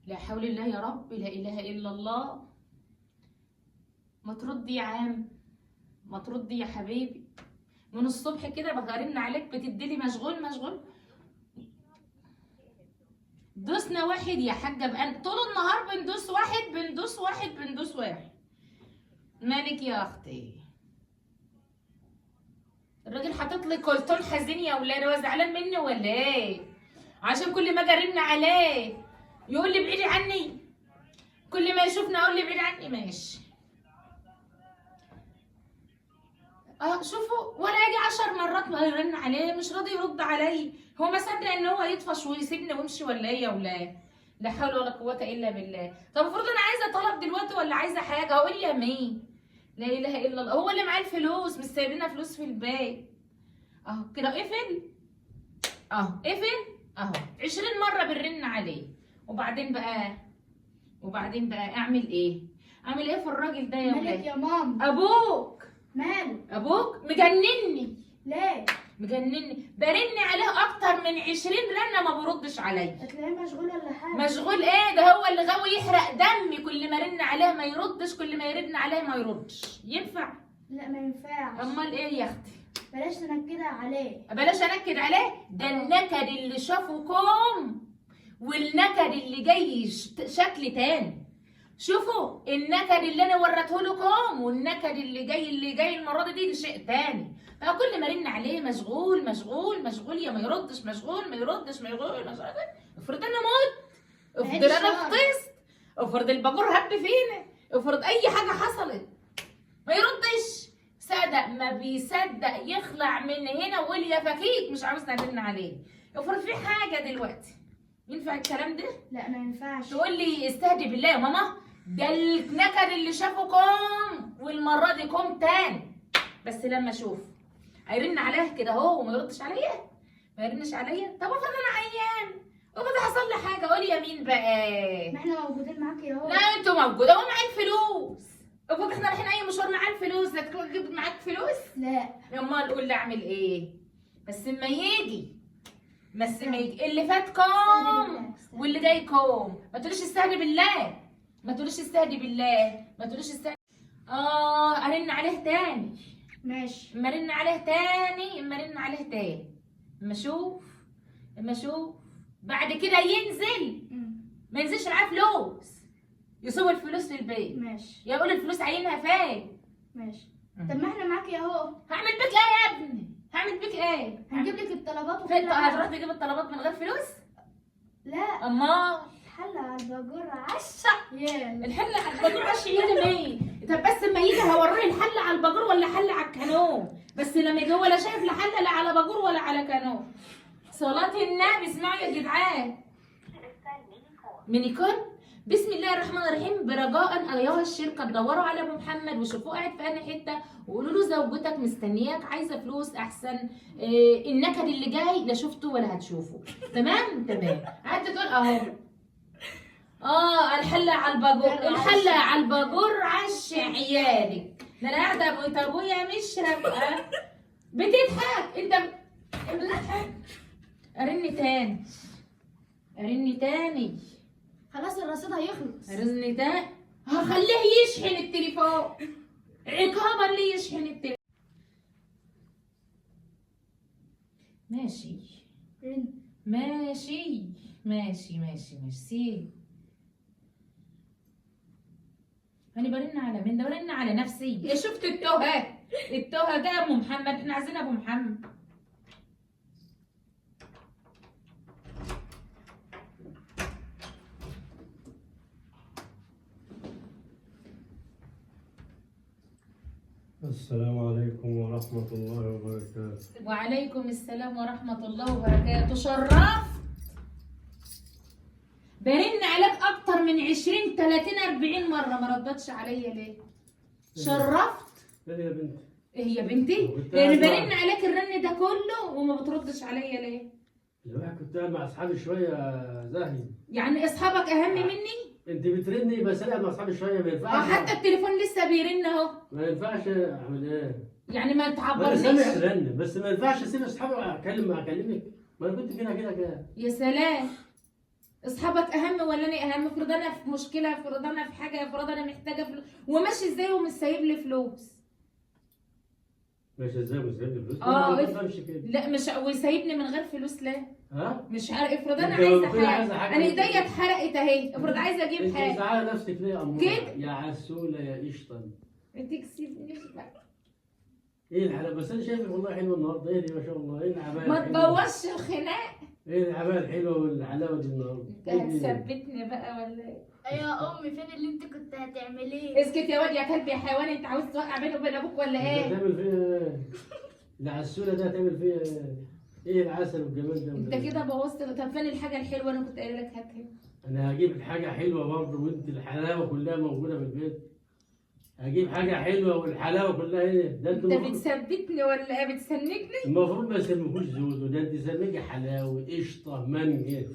لا حول الله يا رب، لا اله الا الله. ما تردي يا عم، ما تردي يا حبيبي. من الصبح كده برن عليك بتديلي مشغول مشغول. دوسنا واحد يا حاجه بقى، طول النهار بندوس واحد بندوس واحد بندوس واحد. مالك يا اختي؟ الراجل حاطط لي كولتون حزين يا ولاد، هو زعلان مني ولا ايه؟ عشان كل ما اجي ارن عليه يقول لي ابعدي عني، كل ما يشوفني اقول لي ابعدي عني. ماشي. شوفوا، ولا اجي 10 مرات ما يرن عليه مش راضي يرد علي. هو ما صدق ان هو يطفش ويسيبني ويمشي ولا ايه يا ولاد؟ لا حول ولا قوه الا بالله. طب المفروض انا عايزه طلب دلوقتي ولا عايزه حاجه؟ اقول يا مين؟ لا اله الا الله. هو اللي معاه الفلوس، مش سايبينها فلوس في البيت. اهو كده قفل، اهو قفل، اهو 20 مره بنرن عليه. وبعدين بقى اعمل ايه؟ اعمل ايه في الراجل ده يا ولاد؟ مالك يا ماما؟ ابوك ماله؟ ابوك مجنني. ليه؟ مجنني، برن عليه اكتر من 20 رنه ما بيردش عليا. هتلاقيه مشغول ولا حاجه؟ مشغول ايه ده؟ هو اللي غاوي يحرق دمي، كل ما ارن عليه ما يردش، كل ما يرن عليه ما يردش. ينفع؟ لا ما ينفعش. امال ايه يا اختي؟ بلاش تنكدها عليه. بلاش انكد عليه. ده النكد اللي شافوكم والنكد اللي جاي شكل تاني. شوفوا النكد اللي انا وريته لكم والنكد اللي جاي المره دي شيء تاني. فكل ما رن عليه مشغول مشغول مشغول، يا ما يردش مشغول، ما يردش مشغول مشغول. افرض انا موت، افرض انا فطست، افرض الباجور هب فينا، افرض اي حاجه حصلت ما يردش. صدق ما بيصدق يخلع من هنا ويقول يا فكيك مش عاوز نرن عليه. افرض في حاجه دلوقتي، ينفع الكلام ده؟ لا ما ينفعش. تقول لي استهدي بالله يا ماما، ده النكد اللي شافوكم والمره دي كوم تاني. بس لما اشوف هيرن عليا كده اهو وما يردش عليا، ما يرنش عليا. طب افرض انا عيان، افرض حصل لي حاجه، قول يا مين بقى؟ ما احنا موجودين معاكي اهو. لا انتوا موجوده ومعايا الفلوس. افرض احنا رايحين اي مشوار معايا الفلوس، لا تجيب معاك فلوس؟ لا. امال قول لي اعمل ايه؟ بس ما يجي اللي فات كوم واللي جاي كوم. ما تقوليش استهدي بالله، ما تقوليش استهدي بالله، ما تقوليش استهدي. ارن عليه تاني. ماشي. اما ارن عليه تاني، اما اشوف بعد كده ينزل. ما ينزلش معاه فلوس، يسوي الفلوس في البيت. ماشي. يقول الفلوس عينها فين. ماشي. طب ما احنا معاكي اهو. هعمل بيك ايه يا ابني؟ هعمل بيك ايه؟ هنجيب لك الطلبات وكل فين؟ حاجه. هتروح تجيب الطلبات من غير فلوس؟ لا. امال حل على الباجور عشا. ياه. الحل على الباجور عشا يا مين؟ طب بس اما يجي هوريه الحل على الباجور ولا حل على الكانون؟ بس لما يجي هو لا شايف لا حل لا على باجور ولا على كانون. صلاة النبي اسمعوا يا جدعان. مينيكون. بسم الله الرحمن الرحيم. برجاء ايها الشركه تدوروا على ابو محمد وشوفوه قاعد في انهي حته وقولوا له زوجتك مستنياك عايزه فلوس احسن. النكد اللي جاي لا شفته ولا هتشوفه. تمام. قعدت تقول اهو الحله على الباجور، الحله على الباجور عش عيالك. ده انا قاعده ابويا مشرب. بتضحك انت، بتضحك. ارن تاني. خلاص الرصيد هيخلص. رن تاني. هخليه يشحن التليفون، عقابا ليه يشحن التليفون. ماشي سيب. انا برن على مين ده؟ برن على نفسي. شفت التوهه ده ابو محمد، احنا عايزين ابو محمد. السلام عليكم ورحمة الله وبركاته. وعليكم السلام ورحمة الله وبركاته. شرفت. برن عليك أكتر من 20 30 40 مرة ما ردتش عليا ليه؟ شرفت. ايه يا بنتي؟ ايه يا بنتي؟ لأن برن عليك الرن ده كله وما بتردش عليا ليه؟ الواحد كنت قاعد مع أصحابي شوية زهي. يعني أصحابك أهم مني؟ أنت بترني بس قاعد مع أصحابي شوية ما ينفعش. حتى التليفون لسه بيرن أهو. ما ينفعش أعمل إيه؟ يعني ما أنا تعبرنيش. سامع الرن بس ما ينفعش أسيب أصحابي أكلمك. ما أنا كنت كده. يا سلام. اصحابك اهم ولا انا اهم؟ افرض انا في مشكله، افرض انا في حاجه، افرض انا محتاجه فلوس وماشي ازاي ومش سايب لي فلوس. ماشي ازاي وسايب لي فلوس؟ اه ما تفهمش كده. لا مش ويسيبني من غير فلوس ليه؟ ها؟ مش عارف. افرض انا انت لما عايزه تكون عايزة حاجه، حاجة انا كده. ايديا اتحرقت اهي، افرض عايزه اجيب انت حاجه. مزعله نفسك ليه يا امور؟ كده. يا عسوله يا قشطه. ما تكسبنيش بقى. ايه الحلاوه؟ بس انا شايفك والله حلوه النهارده. ايه دي ما شاء الله؟ ايه العبايه ما الحلوة؟ تبوظش الخناق. ايه العبايه الحلوه والحلاوه دي النهارده؟ انت إيه دي؟ هتثبتني بقى ولا ايه؟ يا امي فين اللي انت كنت هتعمليه؟ اسكت يا واد يا كلب يا حيوان، انت عاوز توقع بيني وبين ابوك ولا انت ايه؟ هتعمل فيها ايه؟ العسوله ده هتعمل فيها ايه؟ ايه العسل والجمال ده؟ انت كده بوظت. طب فين الحاجه الحلوه انا كنت قايله لك هاتها؟ انا هجيب الحاجه حلوه برضه وانت الحلاوه كلها موجوده في البيت. هجيب حاجه حلوه والحلاوه كلها ايه؟ ده انت بتثبتني ولا ايه؟ بتسنجني؟ المفروض ما يسموكوش زوزو، ده انت سميكي حلاوه قشطه مانجا.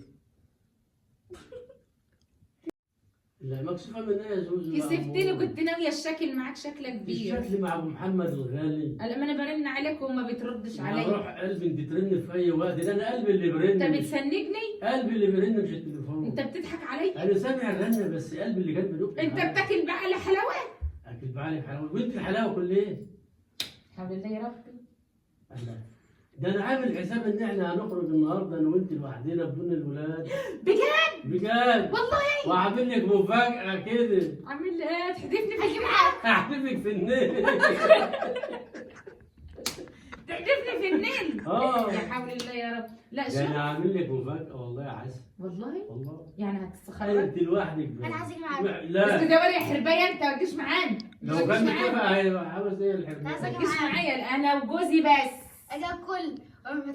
لا مكسوفه من ايه يا زوزو؟ كسفتني، كنت ناويه الشكل معاك شكله كبير. الشكل مع ابو محمد الغالي. لما انا برن عليك وما بتردش انا عليا. اروح قلبي انت ترن في اي وقت، ده انا قلبي اللي برن. انت مش- بتسنجني؟ قلبي اللي برن مش التليفون. انت بتضحك عليا؟ انا سامع الرنه بس قلبي اللي كان بيدق. انت بتاكل بقى على حلاوات. اكل بعلي حلاوه وانت الحلاوه كل ايه؟ الحمد لله يا ربي. ده انا عامل حساب ان احنا هنخرج النهارده انا وانت لوحدنا بدون الولاد. بجد؟ بجد والله. وعامل لك مفاجاه كده. عامل ايه؟ تحدفني في الجمعه؟ هحلفك في النيل. تحدفني في النيل؟ اه يا حول الله يا رب. لا ده انا شوف. عامل لك مفاجاه والله يا عسل. والله والله يعني هتستخرج. انت لوحدك بقى. انا عايز اجي معاك. بس لا ده وري حربايه، انت ما تجيش معانا. لو ما تجيش كان معانا. كده هيبقى عاوز ايه الحربايه؟ عايز ما أجي تجيش معايا انا وجوزي بس. اجي اكل.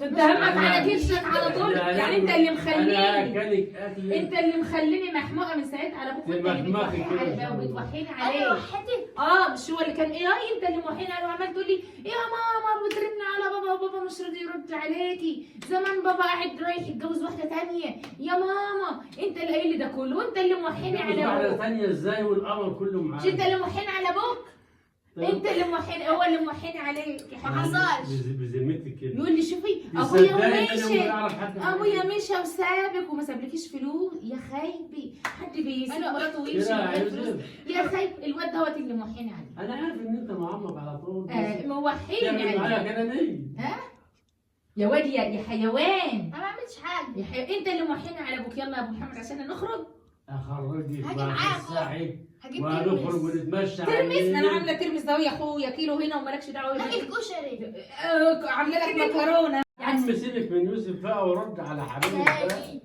انت همك على كرشك على طول، يعني انت اللي انا مخليني. اكلك اكل. انت اللي مخليني محموقه من ساعتها على ابوك، وانت اللي محمقة بتوحي كده إن عليه شاء الله. وبتوحيني انا عليه. وحدتك. اه مش هو اللي كان ايه؟ انت اللي موحيني عليه وعمال تقول لي يا ماما بترن على بابا وبابا مش راضي يرد عليكي، زمان بابا قاعد رايح يتجوز واحده ثانيه، يا ماما انت اللي قايل لي ده كله، وانت اللي موحيني على واحده ابوك. ثانيه ازاي والقمر كله معاك؟ مش انت اللي موحيني على ابوك؟ انت اللي موحيني، هو اللي موحيني عليك يا ما حبيبي. حصلش. بذمتك كده. يقول لي شوفي ابويا تصدقني أنا ماشي، ولا أعرف حد ابويا مشى وسابك وما سابلكيش فلوس يا خايبي، حد بيسيب مراته ويمشي كده من غير عايز فلوس؟ إيه؟ يا خايب الواد دوت اللي موحيني عليه. انا عارف ان انت معمق على طول بس موحيني تعمل معايا عليه. كده ليه؟ يا واد يا حيوان. انا ما عملتش حاجه. انت اللي موحيني على ابوك. يلا يا ابو محمد عشان نخرج. اخرجك هاجي مع معاكم. الساعي هجيب وهنخرج ترمس. ونتمشى ترمس؟ عليه. انا عامله ترمس ده يا اخويا كيلو هنا ومالكش دعوه. هجيب كشري. عامله لك مكرونه. يا عم سيبك من يوسف بقى ورد على حبيبك بقى. جاي.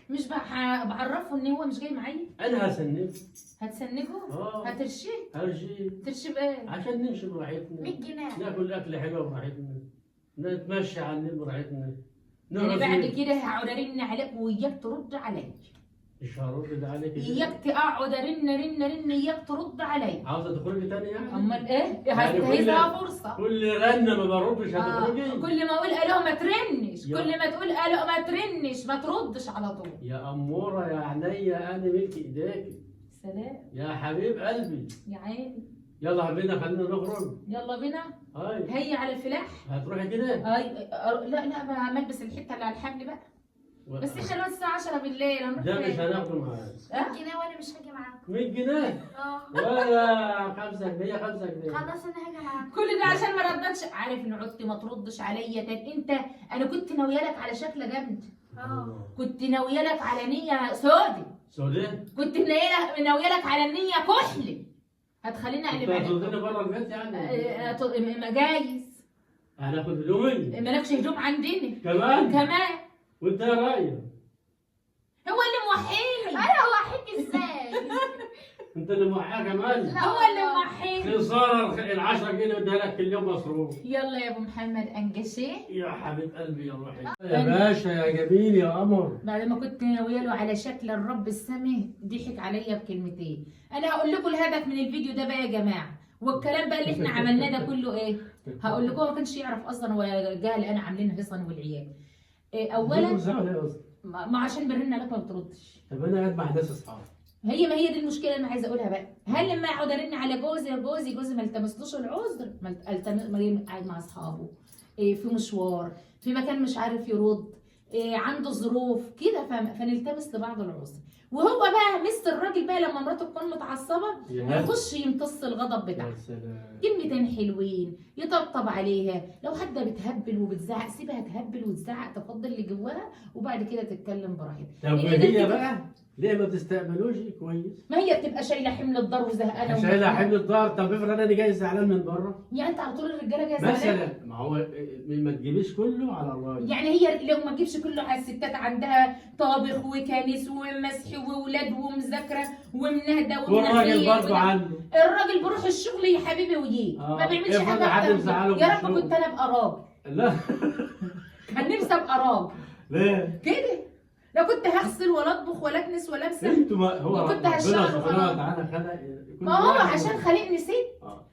مش بعرفه ان هو مش جاي معايا. انا هسنفك. هتسنجه؟ اه هترشيه؟ هرجي ترشيه بايه؟ عشان نمشي براحتنا 100 جنيه. ناكل اكل حلو براحتنا نتمشى على النيل براحتنا انا نقعد بعد فيه. كده هقعد ارن عليك واياك ترد علي. مش هرد ده عليك كده. اياك اقعد ارن اياك ترد علي. عاوزه تخرجي تاني يعني؟ امال ايه؟ يعني هتهزها فرصه. كل غنى ما بردش هتخرجي؟ كل ما اقول الو ما ترنش، يا. كل ما تقول الو ما ترنش، ما تردش على طول. يا اموره يا عينيا انا ملك ايديك سلام يا حبيب قلبي. يا عيني. يلا بينا خلينا نخرج. يلا بينا. هاي هيا على الفلاح. هتروحي كده؟ لا ما ملبس الحته اللي على الحبل بقى. بس احنا دلوقتي الساعه 10 بالليل هنروح ده مش فين؟ هناخده معاك. 100 جنيه وانا مش هاجي معاكم. 100 جنيه اه. ولا 5 جنيه 5 جنيه. خلاص انا هاجي معاكم. كل ده عشان ما ردتش. عارف ان عدت ما تردش عليا تاني. انت انا كنت ناويه لك على شكل جامد، اه. كنت ناويه لك على نيه سودي، سوداء؟ كنت ناويه لك على نيه كحلي هتخليني اقلب انت عليك. هتاخدني بره البيت يعني؟ مجايز. هناخد هدومي مالكش هدوم عندنا كمان؟ كمان. وانت يا رايه؟ هو اللي موحيني. انا وحيد ازاي؟ انت اللي موحيها كمان؟ لا. هو اللي موحيني. خساره ال 10 جنيه اديها لك كل يوم مصروف. يلا يا ابو محمد انجشيه. يا حبيب قلبي يا روحي يا باشا يا جميل يا قمر. بعد ما كنت ناويه له على شكل الرب السمي ضحك عليا بكلمتين. انا هقول لكم الهدف من الفيديو ده بقى يا جماعه، والكلام بقى اللي احنا عملناه ده كله ايه. هقول لكم هو ما كانش يعرف اصلا ولا جهل انا عاملين هصن والعيال. اولا ما عشان برن عليك ما بتردش. طب انا قاعد مع ناس اصحابي. ما هي دي المشكله اللي انا عايزه اقولها بقى. هل لما اقعد ارن على جوزي ما التمسلوش العذر، ما قاعد مع اصحابه في مشوار في مكان مش عارف يرد، عنده ظروف كده، فنلتمس لبعض العذر. وهو بقى مثل الراجل بقى لما مراته تكون متعصبه يخش يمتص الغضب بتاعها، كلمتين حلوين يطبطب عليها. لو حد بتهبل وبتزعق سيبها تهبل وتزعق، تفضل اللي جواها وبعد كده تتكلم براحتها. طب هي بقى ليه ما تستقبلوش كويس؟ ما هي بتبقى شايله حمل الدار وزهقانه شايله حمل الدار. طب افرض انا جاي زعلان من بره، يعني انت على طول الرجاله جايه زعلانه مثلا. ما هو ما تجيبيش كله على الراجل. يعني هي لو ما تجيبش كله على الستات، عندها طابخ وكنس ومسح وولاد ومذاكره ومنهده والراجل برضه عنده. الراجل بيروح الشغل يا حبيبي ويجي ما بيعملش حاجه أكتر. يا رب كنت انا ابقى راجل. لا كان نفسي ابقى راجل. ليه؟ كده لا كنت هغسل ولا اطبخ ولا اكنس ولا امسح. انتوا هو وكنت ربنا هشتغل سبحانه وتعالى خلق ما هو عشان خلقني ست.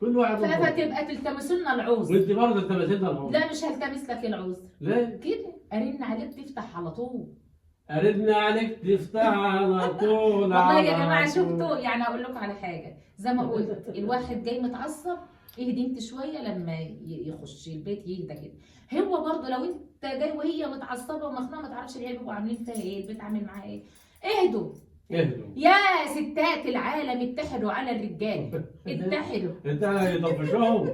كل واحد فتبقى تلتمسوا لنا العذر. وانت برضه التماثيل ده العذر. لا مش هلتمس لك العذر. ليه؟ كده ارن عليك تفتح على طول. أردنا عليك تفتح على طول. والله يا جماعه شفتوا، يعني اقول لكم على حاجه زي ما قلت، الواحد جاي متعصب اهدي انت شويه لما يخش البيت يهدى كده. هو برضه لو انت جاي وهي متعصبه ومخنوقه ما تعرفش العيال بيبقوا عاملين فيها ايه، البيت عامل معاها ايه. اهدوا يا ستات العالم، اتحدوا على الرجال، اتحدوا. انت هيطفشوهم،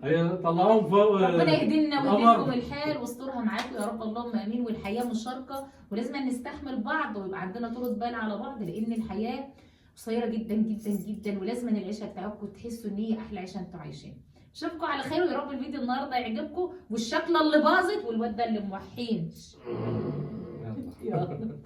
هيطلعوهم فوق. ربنا يهدينا ويهديكم الحال ويسترها معاكم يا رب، اللهم امين. والحياه مشاركه ولازم نستحمل بعض ويبقى عندنا طولة بال على بعض، لان الحياه قصيره جدا جدا جدا، ولازم العيشه بتاعتكم تحسوا ان هي احلى عيشه انتوا عايشين. اشوفكم على خير، ويا رب الفيديو النهارده يعجبكم، والشكله اللي باظت والواد ده اللي موحين. يلا